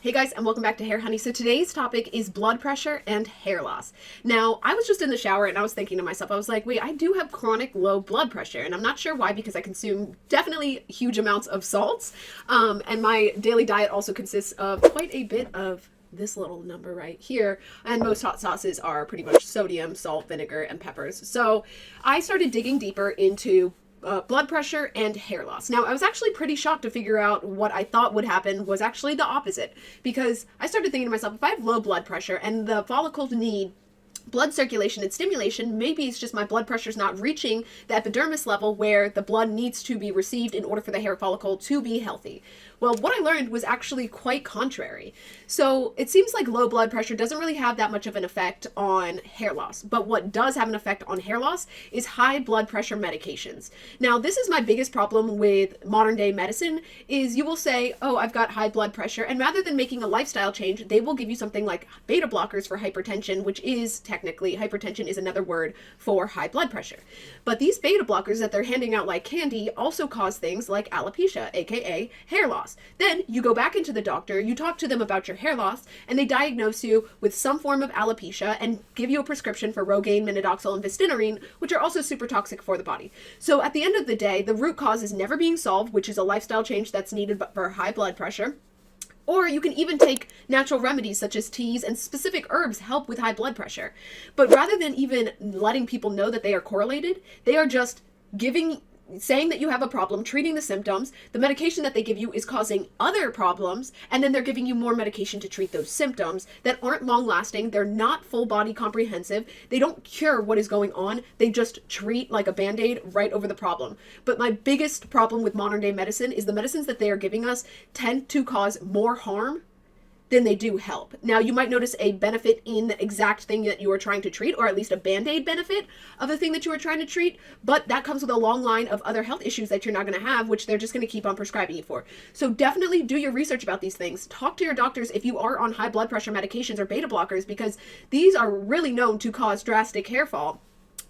Hey guys, and welcome back to HairHoney. So today's topic is blood pressure and hair loss. Now, I was just in the shower and I was thinking to myself, I was like, wait, I do have chronic low blood pressure, and I'm not sure why, because I consume definitely huge amounts of salts, and my daily diet also consists of quite a bit of this little number right here, and most hot sauces are pretty much sodium, salt, vinegar, and peppers. So I started digging deeper into blood pressure and hair loss. Now, I was actually pretty shocked to figure out what I thought would happen was actually the opposite, because I started thinking to myself, if I have low blood pressure and the follicles need blood circulation and stimulation, maybe it's just my blood pressure is not reaching the epidermis level where the blood needs to be received in order for the hair follicle to be healthy. Well, what I learned was actually quite contrary. So it seems like low blood pressure doesn't really have that much of an effect on hair loss, but what does have an effect on hair loss is high blood pressure medications. Now, this is my biggest problem with modern day medicine, is you will say, oh, I've got high blood pressure, and rather than making a lifestyle change, they will give you something like beta blockers for hypertension, which is technically, hypertension is another word for high blood pressure. But these beta blockers that they're handing out like candy also cause things like alopecia, aka hair loss. Then you go back into the doctor, you talk to them about your hair loss, and they diagnose you with some form of alopecia and give you a prescription for Rogaine, minoxidil, and vistinarine, which are also super toxic for the body. So at the end of the day, the root cause is never being solved, which is a lifestyle change that's needed for high blood pressure. Or you can even take natural remedies such as teas, and specific herbs help with high blood pressure. But rather than even letting people know that they are correlated, they are just saying that you have a problem, treating the symptoms. The medication that they give you is causing other problems, and then they're giving you more medication to treat those symptoms that aren't long lasting. They're not full body comprehensive. They don't cure what is going on. They just treat like a band-aid right over the problem. But my biggest problem with modern day medicine is the medicines that they are giving us tend to cause more harm than they do help. Now, you might notice a benefit in the exact thing that you are trying to treat, or at least a band-aid benefit of the thing that you are trying to treat, but that comes with a long line of other health issues that you're not going to have, which they're just going to keep on prescribing you for. So definitely do your research about these things. Talk to your doctors if you are on high blood pressure medications or beta blockers, because these are really known to cause drastic hair fall.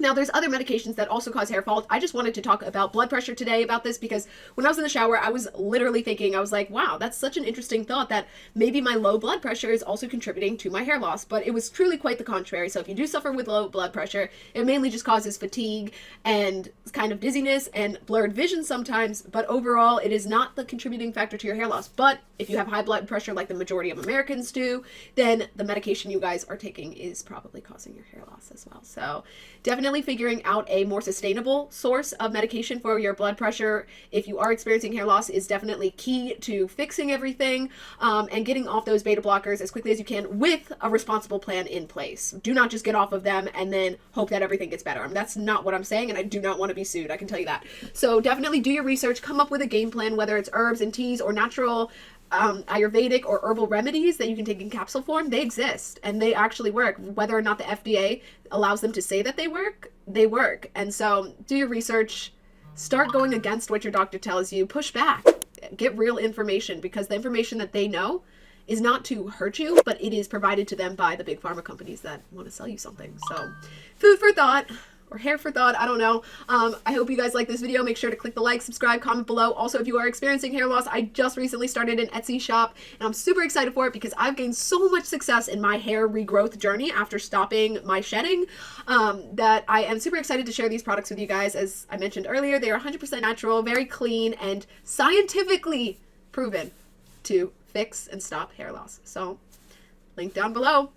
Now, there's other medications that also cause hair fall. I just wanted to talk about blood pressure today about this, because when I was in the shower, I was literally thinking, I was like, wow, that's such an interesting thought that maybe my low blood pressure is also contributing to my hair loss. But it was truly quite the contrary. So if you do suffer with low blood pressure, it mainly just causes fatigue and kind of dizziness and blurred vision sometimes. But overall, it is not the contributing factor to your hair loss. But if you have high blood pressure like the majority of Americans do, then the medication you guys are taking is probably causing your hair loss as well. So definitely figuring out a more sustainable source of medication for your blood pressure if you are experiencing hair loss is definitely key to fixing everything, and getting off those beta blockers as quickly as you can with a responsible plan in place. Do not just get off of them and then hope that everything gets better. That's not what I'm saying, and I do not want to be sued, I can tell you that. So definitely do your research, come up with a game plan, whether it's herbs and teas or natural Ayurvedic or herbal remedies that you can take in capsule form. They exist and they actually work. Whether or not the FDA allows them to say that they work, they work. And so do your research, start going against what your doctor tells you, push back, get real information, because the information that they know is not to hurt you, but it is provided to them by the big pharma companies that want to sell you something. So food for thought. Or hair for thought, I don't know. I hope you guys like this video. Make sure to click the like, subscribe, comment below. Also, if you are experiencing hair loss, I just recently started an Etsy shop, and I'm super excited for it because I've gained so much success in my hair regrowth journey after stopping my shedding, that I am super excited to share these products with you guys. As I mentioned earlier, they are 100% natural, very clean, and scientifically proven to fix and stop hair loss. So, link down below.